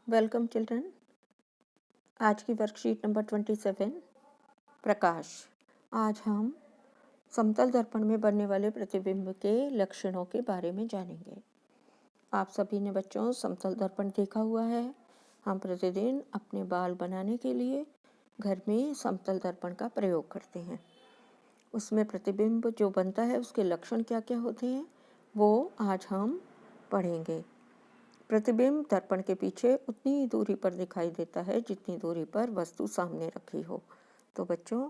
Welcome children. आज की worksheet number 27 प्रकाश। आज हम समतल दर्पण में बनने वाले प्रतिबिंब के लक्षणों के बारे में जानेंगे। आप सभी ने बच्चों समतल दर्पण देखा हुआ है। हम प्रतिदिन अपने बाल बनाने के लिए घर में समतल दर्पण का प्रयोग करते हैं। उसमें प्रतिबिंब जो बनता है उसके लक्षण क्या क्या होते हैं वो आज हम पढ़ेंगे। प्रतिबिंब दर्पण के पीछे उतनी ही दूरी पर दिखाई देता है जितनी दूरी पर वस्तु सामने रखी हो। तो बच्चों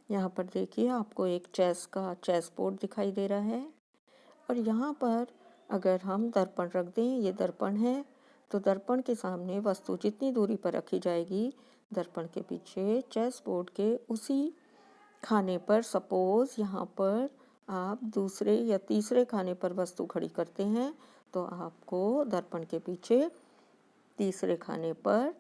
यहाँ पर देखिए, आपको एक चेस बोर्ड दिखाई दे रहा है और यहाँ पर अगर हम दर्पण रख दें, ये दर्पण है, तो दर्पण के सामने वस्तु जितनी दूरी पर रखी जाएगी दर्पण के पीछे चेस बोर्ड के उसी खाने पर, सपोज यहाँ पर आप दूसरे या तीसरे खाने पर वस्तु खड़ी करते हैं तो आपको दर्पण के पीछे तीसरे खाने पर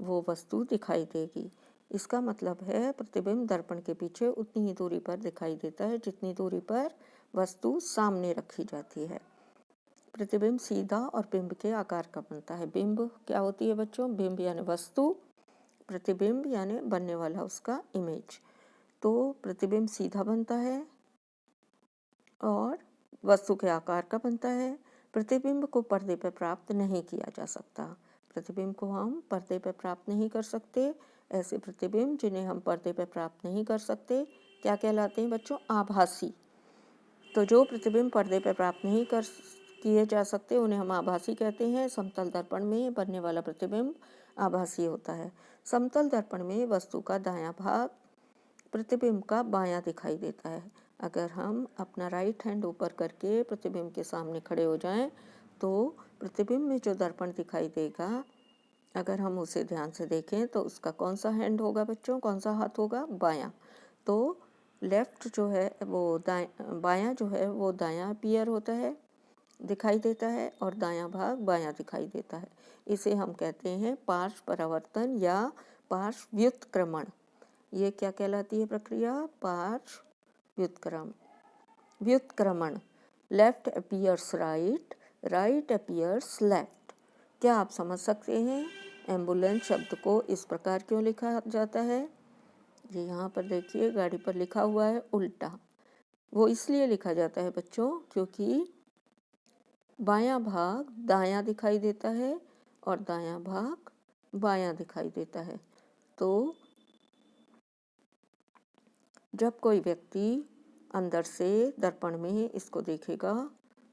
वो वस्तु दिखाई देगी। इसका मतलब है प्रतिबिंब दर्पण के पीछे उतनी ही दूरी पर दिखाई देता है जितनी दूरी पर वस्तु सामने रखी जाती है। प्रतिबिंब सीधा और बिंब के आकार का बनता है। बिंब क्या होती है बच्चों? बिंब यानी वस्तु, प्रतिबिंब यानी बनने वाला उसका इमेज। तो प्रतिबिंब सीधा बनता है और वस्तु के आकार का बनता है। प्रतिबिंब को पर्दे पर प्राप्त नहीं किया जा सकता। प्रतिबिंब को हम पर्दे पर प्राप्त नहीं कर सकते। ऐसे प्रतिबिंब जिन्हें हम पर्दे पर प्राप्त नहीं कर सकते क्या कहलाते हैं बच्चों? आभासी। तो जो प्रतिबिंब पर्दे पर प्राप्त नहीं कर किए जा सकते उन्हें हम आभासी कहते हैं। समतल दर्पण में बनने वाला प्रतिबिंब आभासी होता है। समतल दर्पण में वस्तु का दायां भाग प्रतिबिंब का बायां दिखाई देता है। अगर हम अपना राइट हैंड ऊपर करके प्रतिबिंब के सामने खड़े हो जाएं तो प्रतिबिंब में जो दर्पण दिखाई देगा, अगर हम उसे ध्यान से देखें तो उसका कौन सा हैंड होगा बच्चों? कौन सा हाथ होगा? बायां। तो लेफ्ट जो है वो बायां जो है वो दायां अपीयर होता है, दिखाई देता है, और दायां भाग बायां दिखाई देता है। इसे हम कहते हैं पार्श्व परावर्तन या पार्श्व व्युत्क्रमण। ये क्या कहलाती है प्रक्रिया? पार्श्व व्युत्क्रमण। Left appears right, right appears left. क्या आप समझ सकते हैं एम्बुलेंस शब्द को इस प्रकार क्यों लिखा जाता है? ये यहाँ पर देखिए गाड़ी पर लिखा हुआ है उल्टा। वो इसलिए लिखा जाता है बच्चों क्योंकि बायां भाग दायां दिखाई देता है और दायां भाग बायां दिखाई देता है। तो जब कोई व्यक्ति अंदर से दर्पण में इसको देखेगा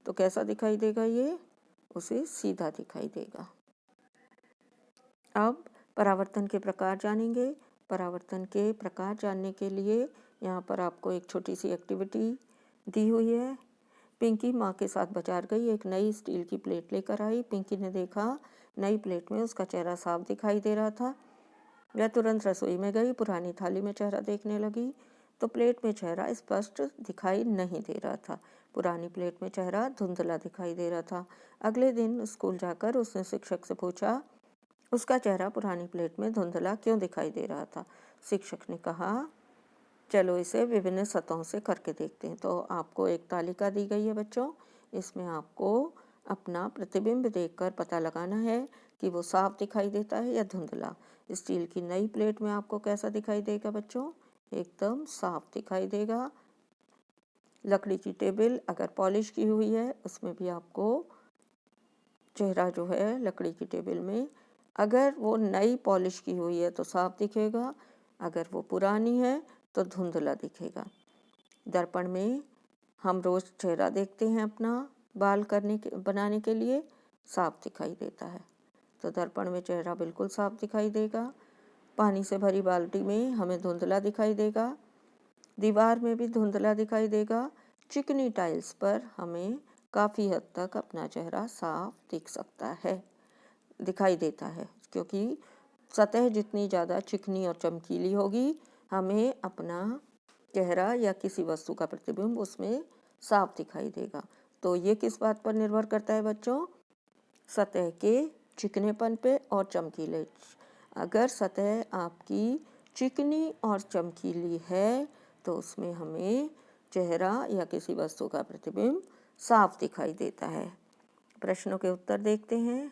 तो कैसा दिखाई देगा? ये उसे सीधा दिखाई देगा। अब परावर्तन के प्रकार जानेंगे। परावर्तन के प्रकार जानने के लिए यहाँ पर आपको एक छोटी सी एक्टिविटी दी हुई है। पिंकी माँ के साथ बाजार गई, एक नई स्टील की प्लेट लेकर आई। पिंकी ने देखा नई प्लेट में उसका चेहरा साफ दिखाई दे रहा था। वह तुरंत रसोई में गई, पुरानी थाली में चेहरा देखने लगी तो प्लेट में चेहरा स्पष्ट दिखाई नहीं दे रहा था। पुरानी प्लेट में चेहरा धुंधला दिखाई दे रहा था। अगले दिन स्कूल जाकर उसने शिक्षक से पूछा उसका चेहरा पुरानी प्लेट में धुंधला क्यों दिखाई दे रहा था। शिक्षक ने कहा चलो इसे विभिन्न सतहों से करके देखते हैं। तो आपको एक तालिका दी गई है बच्चों, इसमें आपको अपना प्रतिबिंब देखकर पता लगाना है कि वो साफ दिखाई देता है या धुंधला। स्टील की नई प्लेट में आपको कैसा दिखाई देगा बच्चों? एकदम साफ दिखाई देगा। लकड़ी की टेबल अगर पॉलिश की हुई है उसमें भी आपको चेहरा जो है लकड़ी की टेबल में, अगर वो नई पॉलिश की हुई है तो साफ दिखेगा, अगर वो पुरानी है तो धुंधला दिखेगा। दर्पण में हम रोज चेहरा देखते हैं अपना बाल बनाने के लिए, साफ दिखाई देता है। तो दर्पण में चेहरा बिल्कुल साफ दिखाई देगा। पानी से भरी बाल्टी में हमें धुंधला दिखाई देगा, दीवार में भी धुंधला दिखाई देगा। चिकनी टाइल्स पर हमें काफ़ी हद तक अपना चेहरा साफ दिखाई देता है, क्योंकि सतह जितनी ज़्यादा चिकनी और चमकीली होगी हमें अपना चेहरा या किसी वस्तु का प्रतिबिंब उसमें साफ दिखाई देगा। तो ये किस बात पर निर्भर करता है बच्चों? सतह के चिकनेपन पे और चमकीले। अगर सतह आपकी चिकनी और चमकीली है तो उसमें हमें चेहरा या किसी वस्तु का प्रतिबिंब साफ दिखाई देता है। प्रश्नों के उत्तर देखते हैं।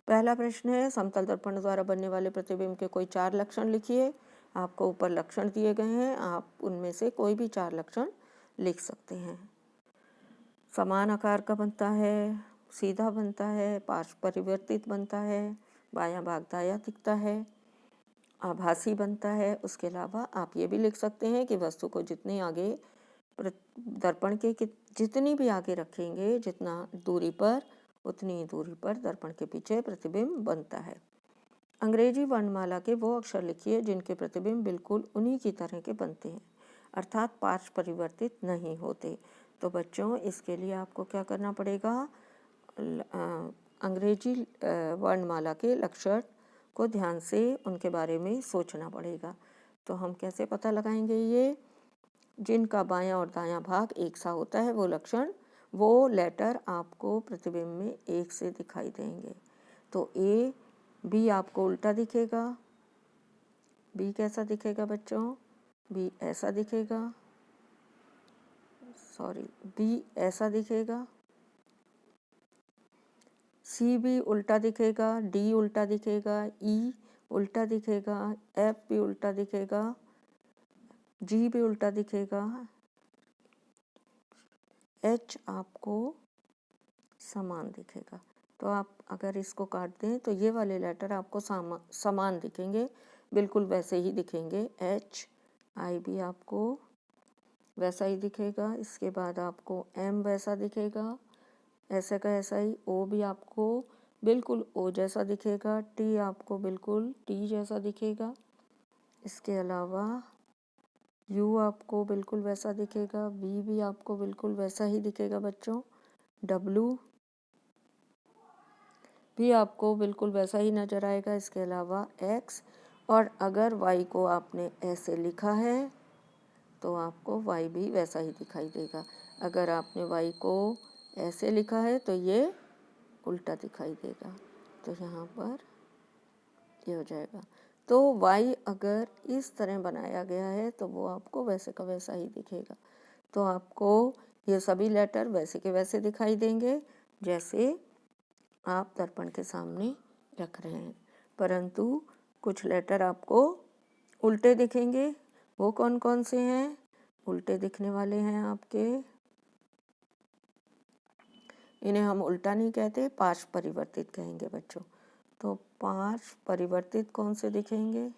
पहला प्रश्न है, समतल दर्पण द्वारा बनने वाले प्रतिबिंब के कोई 4 लक्षण लिखिए। आपको ऊपर लक्षण दिए गए हैं, आप उनमें से कोई भी 4 लक्षण लिख सकते हैं। समान आकार का बनता है, सीधा बनता है, पार्श्व परिवर्तित बनता है, बायां भाग दायां दिखता है, आभासी बनता है। उसके अलावा आप ये भी लिख सकते हैं कि वस्तु को जितने आगे दर्पण के जितनी भी आगे रखेंगे, जितना दूरी पर, उतनी दूरी पर दर्पण के पीछे प्रतिबिंब बनता है। अंग्रेजी वर्णमाला के वो अक्षर लिखिए जिनके प्रतिबिंब बिल्कुल उन्हीं की तरह के बनते हैं, अर्थात पार्श्व परिवर्तित नहीं होते। तो बच्चों, इसके लिए आपको क्या करना पड़ेगा, अंग्रेजी वर्णमाला के अक्षर को ध्यान से उनके बारे में सोचना पड़ेगा। तो हम कैसे पता लगाएंगे ये, जिनका बायां और दायां भाग एक सा होता है वो लक्षण, वो लेटर आपको प्रतिबिंब में एक से दिखाई देंगे। तो ए बी आपको उल्टा दिखेगा। बी कैसा दिखेगा बच्चों, बी ऐसा दिखेगा, बी ऐसा दिखेगा। सी भी उल्टा दिखेगा, डी उल्टा दिखेगा, ई उल्टा दिखेगा, एफ भी उल्टा दिखेगा, जी भी उल्टा दिखेगा, एच आपको समान दिखेगा। तो आप अगर इसको काट दें तो ये वाले लेटर आपको समान दिखेंगे, बिल्कुल वैसे ही दिखेंगे। एच, आई भी आपको वैसा ही दिखेगा। इसके बाद आपको एम वैसा दिखेगा, ऐसे का ऐसा ही। ओ भी आपको बिल्कुल ओ जैसा दिखेगा। टी आपको बिल्कुल टी जैसा दिखेगा। इसके अलावा यू आपको बिल्कुल वैसा दिखेगा। वी भी आपको बिल्कुल वैसा ही दिखेगा बच्चों। डब्लू भी आपको बिल्कुल वैसा ही नज़र आएगा। इसके अलावा एक्स, और अगर वाई को आपने ऐसे लिखा है तो आपको वाई भी वैसा ही दिखाई देगा। अगर आपने वाई को ऐसे लिखा है तो ये उल्टा दिखाई देगा। तो यहाँ पर ये हो जाएगा। तो वाई अगर इस तरह बनाया गया है तो वो आपको वैसे का वैसा ही दिखेगा। तो आपको ये सभी लेटर वैसे के वैसे दिखाई देंगे जैसे आप दर्पण के सामने रख रहे हैं, परंतु कुछ लेटर आपको उल्टे दिखेंगे। वो कौन कौन से हैं उल्टे दिखने वाले हैं आपके, इन्हें हम उल्टा नहीं कहते, पार्श्व परिवर्तित कहेंगे बच्चों। तो पार्श्व परिवर्तित कौन से दिखेंगे,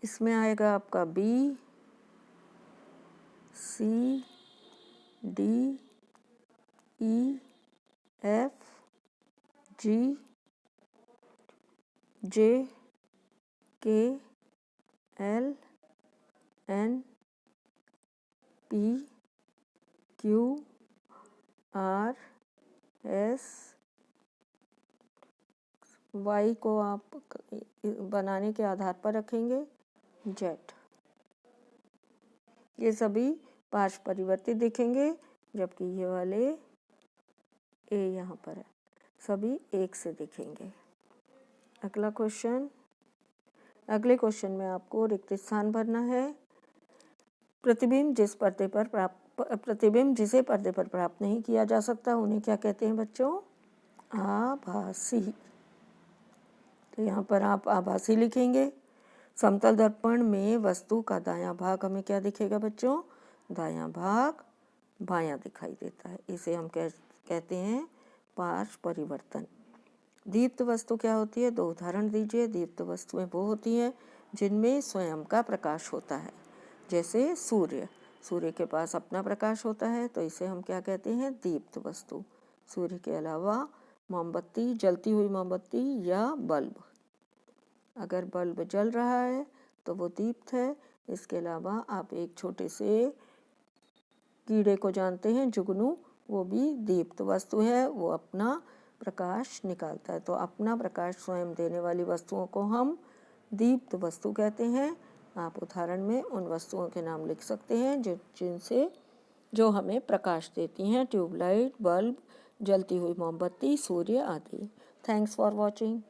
इसमें आएगा आपका B, C, D, E, F, G, J, K, L, N, P, Q, R, S, Y को आप बनाने के आधार पर रखेंगे जेड। ये सभी पार्श्व परिवर्तित दिखेंगे, जबकि ये वाले ए यहाँ पर है, सभी एक से दिखेंगे। अगला क्वेश्चन, अगले क्वेश्चन में आपको रिक्त स्थान भरना है। प्रतिबिंब जिसे पर्दे पर प्राप्त नहीं किया जा सकता उन्हें क्या कहते हैं बच्चों, आभासी। तो यहाँ पर आप आभासी लिखेंगे। समतल दर्पण में वस्तु का दायां भाग हमें क्या दिखेगा बच्चों, दायां भाग बायां दिखाई देता है, इसे हम कहते हैं पार्श्व परिवर्तन। दीप्त वस्तु क्या होती है, 2 उदाहरण दीजिए। दीप्त वस्तुएं वो होती हैं जिनमें स्वयं का प्रकाश होता है, जैसे सूर्य, सूर्य के पास अपना प्रकाश होता है, तो इसे हम क्या कहते हैं, दीप्त वस्तु। सूर्य के अलावा मोमबत्ती, जलती हुई मोमबत्ती या बल्ब, अगर बल्ब जल रहा है तो वो दीप्त है। इसके अलावा आप एक छोटे से कीड़े को जानते हैं, जुगनू, वो भी दीप्त वस्तु है, वो अपना प्रकाश निकालता है। तो अपना प्रकाश स्वयं देने वाली वस्तुओं को हम दीप्त वस्तु कहते हैं। आप उदाहरण में उन वस्तुओं के नाम लिख सकते हैं जो हमें प्रकाश देती हैं, ट्यूबलाइट, बल्ब, जलती हुई मोमबत्ती, सूर्य आदि। Thanks for watching.